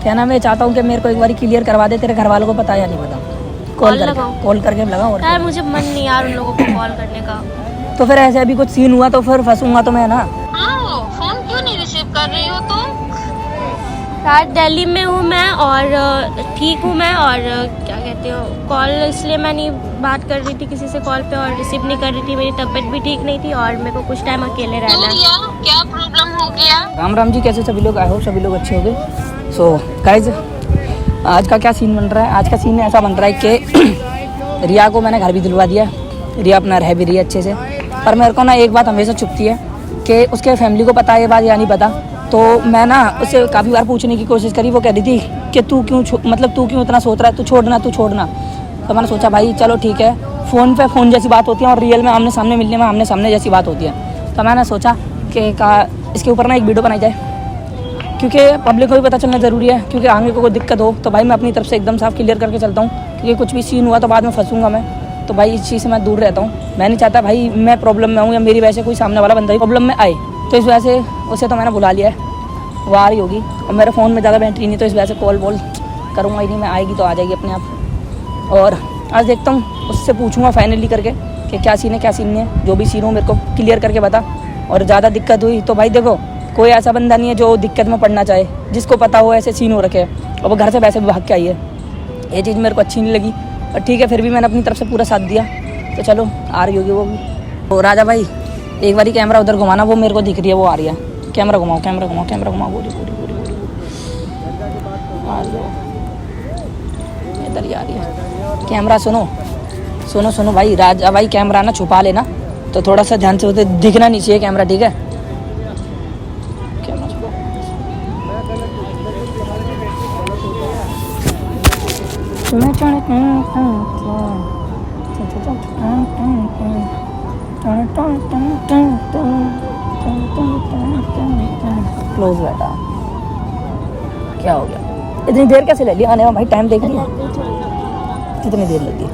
क्या नाम है, चाहता हूँ कि मेरे को एक बार क्लियर करवा दे, तेरे घर वालों को पता है या नहीं पता? कॉल करके लगा। और यार मुझे मन नहीं यार उन लोगों को कॉल करने का। तो फिर ऐसे अभी कुछ सीन हुआ तो फिर फंसूंगा तो मैं ना। फोन क्यों नहीं रिसीव कर रही हो तुम? यार दिल्ली में हूँ मैं और ठीक हूँ मैं, और क्या कहते हो, कॉल इसलिए मैं नहीं बात कर रही थी किसी से कॉल पे और रिसीव नहीं कर रही थी। मेरी तबीयत भी ठीक नहीं थी और मेरे को कुछ टाइम अकेले रहना है। क्या प्रॉब्लम हो गया? राम राम जी, कैसे सभी लोग? आई होप सभी लोग अच्छे हो गए। सो गाइज, आज का क्या सीन बन रहा है? आज का सीन ऐसा बन रहा है कि रिया को मैंने घर भी दिलवा दिया। रिया अपना रह भी रही है अच्छे से, पर मेरे को ना एक बात हमेशा चुभती है कि उसके फैमिली को पता है ये बात या नहीं पता। तो मैं ना उससे काफ़ी बार पूछने की कोशिश करी। वो कह रही थी कि तू क्यों इतना सोच रहा है, तू छोड़ना। तो मैंने सोचा भाई चलो ठीक है, फ़ोन जैसी बात होती है और रियल में आमने सामने मिलने में आमने सामने जैसी बात होती है। तो मैंने सोचा कि इसके ऊपर ना एक वीडियो बनाई जाए, क्योंकि पब्लिक को भी पता चलना ज़रूरी है। क्योंकि आगे को कोई दिक्कत हो तो भाई मैं अपनी तरफ से एकदम साफ क्लियर करके चलता हूँ, क्योंकि कुछ भी सीन हुआ तो बाद में फंसूंगा मैं। तो भाई इस चीज़ से मैं दूर रहता हूँ। मैं नहीं चाहता भाई मैं प्रॉब्लम में हूँ या मेरी वजह से कोई सामने वाला बंदा भी प्रॉब्लम में आए। तो इस वजह से उसे तो मैंने बुला लिया है, वो आ रही होगी। और मेरे फ़ोन में ज़्यादा बैटरी नहीं, तो इस वजह से कॉल करूँगा ही नहीं मैं। आएगी तो आ जाएगी अपने आप। और आज देखता हूँ, उससे पूछूंगा फाइनली करके कि क्या सीन है क्या सीन नहीं है। जो भी सीन हो मेरे को क्लियर करके बता। और ज़्यादा दिक्कत हुई तो भाई देखो, कोई ऐसा बंदा नहीं है जो दिक्कत में पड़ना चाहे, जिसको पता हो ऐसे सीन हो रखे हैं और वो घर से वैसे भी भाग के आई है। ये चीज़ मेरे को अच्छी नहीं लगी, और ठीक है फिर भी मैंने अपनी तरफ से पूरा साथ दिया। तो चलो आ रही होगी वो भी। तो राजा भाई एक बार कैमरा उधर घुमाना, वो मेरे को दिख रही है, वो आ रही है। कैमरा घुमाओ पूरी इधर ही आ रही है। कैमरा सुनो भाई, राजा भाई कैमरा ना छुपा लेना, तो थोड़ा सा ध्यान से होते, दिखना नहीं चाहिए कैमरा, ठीक है? कैमरा छुपा। क्लोज बैठा। क्या हो गया? इतनी देर कैसे ले लिया आने में भाई? टाइम देख लिया कितनी देर लगी?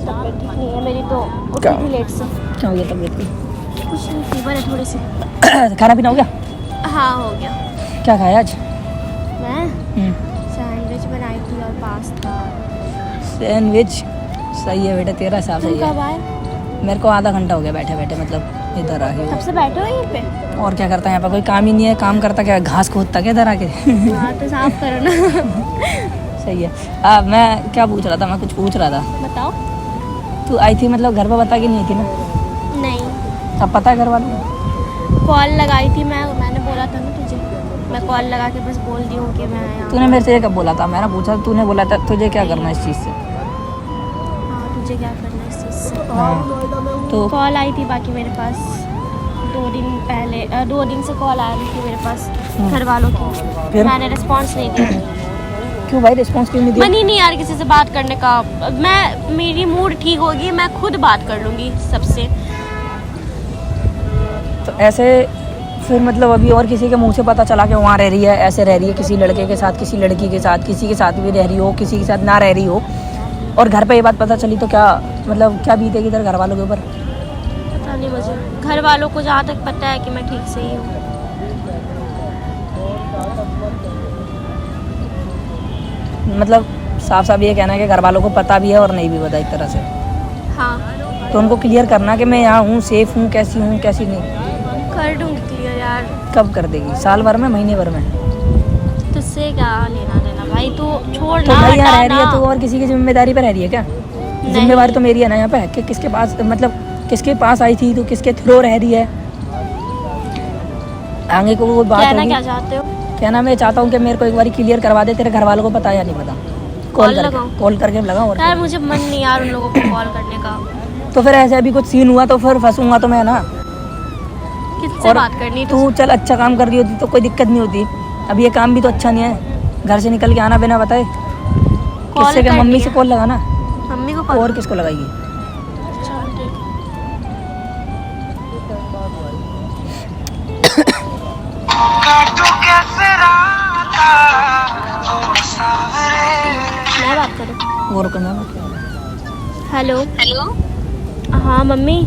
तबीयत ठीक नहीं है मेरी, तो उठी थी लेट से। क्या हो गया तबीयत की? कुछ नहीं, फीवर है थोड़ी सी। खाना पीना हो गया? हाँ हो गया। क्या खाया आज? मैं सैंडविच बनाई थी और पास्ता। सैंडविच सही है बेटा, तेरा हिसाब सही कब है। आए? मेरे को आधा घंटा हो गया बैठे मतलब इधर आ गए। तब से बैठे हो यहीं पे? और क्या करता है यहाँ पर? कोई काम ही नहीं है। काम करता क्या, घास खोदता क्या इधर आके? हाँ तो साफ करो ना। सही है। मैं क्या पूछ रहा था, मैं कुछ पूछ रहा था। बताओ। तू आई थी मतलब घर पर बता के नहीं आई थी ना? नहीं। अब पता है घर वालों को? कॉल लगाई थी मैंने बोला था ना तुझे, मैं कॉल लगा के बस बोल दी हूँ कि मैं आया। तूने मेरे से ये कब बोला था? मैंने पूछा, तूने बोला था तुझे क्या करना है इस चीज़ से? हाँ तुझे क्या करना है इस चीज़ से? तो कॉल आई थी बाकी मेरे पास 2 दिन पहले, 2 दिन से कॉल आ रही थी मेरे पास घर वालों की। फिर मैंने रिस्पॉन्स नहीं दिया। क्यों भाई रिस्पॉन्स क्यों नहीं दिया? मन ही नहीं यार किसी से बात करने का। मेरी मूड ठीक होगी, मैं खुद बात कर लूँगी सबसे। तो ऐसे फिर मतलब अभी और किसी के मुंह से पता चला कि वहाँ रह रही है, ऐसे रह रही है किसी लड़के के साथ, किसी लड़की के साथ, किसी के साथ भी रह रही हो, किसी के साथ ना रह रही हो, और घर पे ये बात पता चली तो क्या मतलब क्या बीतेगी इधर घर वालों के ऊपर? पता नहीं मुझे। घर वालों को जहाँ तक पता है कि मैं ठीक से ही हूँ। मतलब साफ साफ ये कहना है कि घर वालों को पता भी है और नहीं भी पता एक तरह से। हाँ तो उनको क्लियर करना कि मैं यहाँ हूँ, सेफ हूँ, कैसी नहीं। कर दूँगी क्लियर यार। कब कर देगी? साल भर में, महीने भर में? तुझसे क्या लेना देना भाई, तू छोड़ तो ना, भाई यहाँ हटा रह रही है ना। तो और किसी की जिम्मेदारी पर रह रही है क्या? जिम्मेदारी तो मेरी है ना यहाँ पे, कि किसके पास मतलब किसके पास आई थी, तो किसके थ्रू रह रही है। आगे को वो बात होगी। क्या चाहते हो? क्या नाम है, चाहता हूँ कि मेरे को एक बार क्लियर करवा दे, तेरे घर वालों को पता है या नहीं पता? कॉल करके लगा। और यार मुझे मन नहीं यार उन लोगों को कॉल करने का। तो फिर ऐसे अभी कुछ सीन हुआ तो फिर फंसूंगा तो मैं ना। किससे बात करनी? तू चल अच्छा काम कर रही होती तो कोई दिक्कत नहीं होती। अब ये काम भी तो अच्छा नहीं है, घर से निकल के आना बिना बताए। किससे क्या? मम्मी से कॉल लगाना। मम्मी को कॉल? और किसको लगाएगी? मैं बात करूँ? वो रुको मैं हेलो। हाँ मम्मी।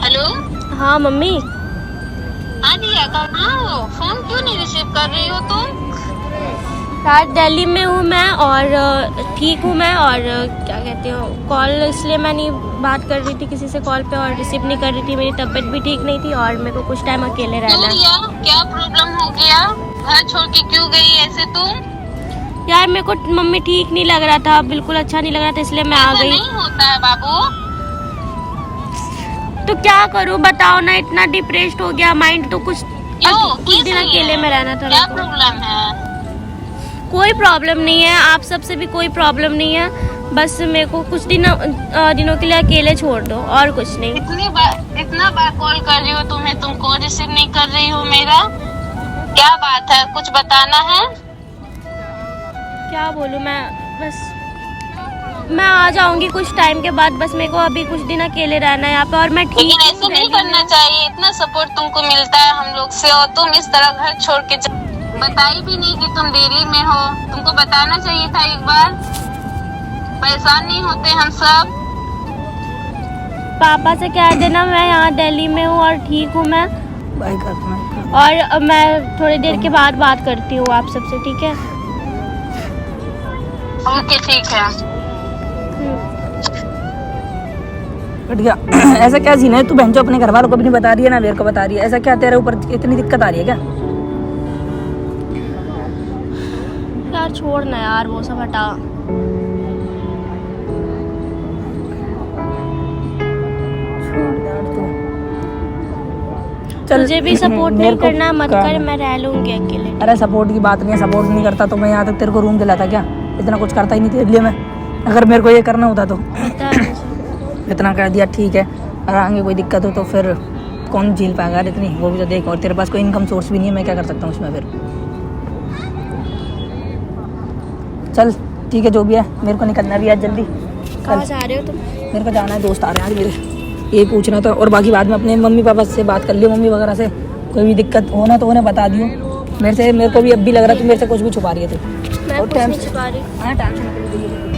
हेलो। हाँ मम्मी। हाँ दिया, कहाँ हो? फोन क्यों नहीं रिसीव कर रही हो तुम? यार दिल्ली में हूँ मैं और ठीक हूँ मैं और क्या कहते हो कॉल इसलिए मैं नहीं बात कर रही थी किसी से कॉल पे और रिसीव नहीं कर रही थी। मेरी तबीयत भी ठीक नहीं थी और मेरे को कुछ टाइम अकेले रहना है। रिया, क्या प्रॉब्लम हो गया? घर छोड़ के क्यों गई ऐसे तुम? यार मेरे को मम्मी ठीक नहीं लग रहा था, बिल्कुल अच्छा नहीं लग रहा था, इसलिए मैं आ गई। नहीं होता है बाबू। तो क्या करूँ बताओ ना, इतना डिप्रेस्ड हो गया माइंड, तो कुछ दिन अकेले में रहना था। क्या प्रॉब्लम है? कोई प्रॉब्लम नहीं है, आप सबसे भी कोई प्रॉब्लम नहीं है, बस मेरे को कुछ दिनों के लिए अकेले छोड़ दो और कुछ नहीं। इतना बार कॉल कर रही हो तुम्हें, तुमको रिसीव नहीं कर रही हो मेरा, क्या बात है? कुछ बताना है? क्या बोलूँ मैं, बस मैं आ जाऊंगी कुछ टाइम के बाद, बस मेरे को अभी कुछ दिन अकेले रहना है यहाँ पे और मैं ठीक। लेकिन ऐसे नहीं करना चाहिए, इतना सपोर्ट तुमको मिलता है हम लोग से और तुम इस तरह घर छोड़ के बताई भी नहीं कि तुम दिल्ली में हो। तुमको बताना चाहिए था एक बार, परेशान नहीं होते हम सब। पापा से कह देना मैं यहाँ दिल्ली में हूँ और ठीक हूँ मैं, और मैं थोड़ी देर के बाद बात करती हूँ आप सबसे, ठीक है? ओके ठीक है। कट गया। ऐसा क्या सीन है, तू बहन जो अपने घर वालों को भी नहीं बता रही है ना मेरे को बता रही है, ऐसा क्या तेरे ऊपर इतनी दिक्कत आ रही है क्या? यार छोड़ ना यार, वो सब हटा। चल, तुझे भी सपोर्ट नहीं करना मत कर, मैं रह लूंगी अकेले। अरे सपोर्ट की बात नहीं है, सपोर्ट नहीं करता तो मैं यहाँ तक तेरे को रूम दिलाता क्या? इतना कुछ करता ही नहीं तेरे लिए मैं, अगर मेरे को ये करना होता तो। इतना कर दिया ठीक है, अगर आगे कोई दिक्कत हो तो फिर कौन झेल पाएगा इतनी, वो भी तो देख, और तेरे पास कोई इनकम सोर्स भी नहीं है, मैं क्या कर सकता हूँ उसमें फिर। चल ठीक है जो भी है, मेरे को निकलना भी है जल्दी। कहाँ जा रहे हो तुम? मेरे को जाना है, दोस्त आ रहे हैं आज मेरे, ये पूछना था। और बाकी बाद में अपने मम्मी पापा से बात कर लियो, मम्मी वगैरह से कोई भी दिक्कत हो ना तो उन्हें बता दियो। मेरे को भी अब भी लग रहा है तू मेरे से कुछ भी छुपा रही है तू। मैं कुछ नहीं छुपा रही। हाँ, टेंशन मत ले।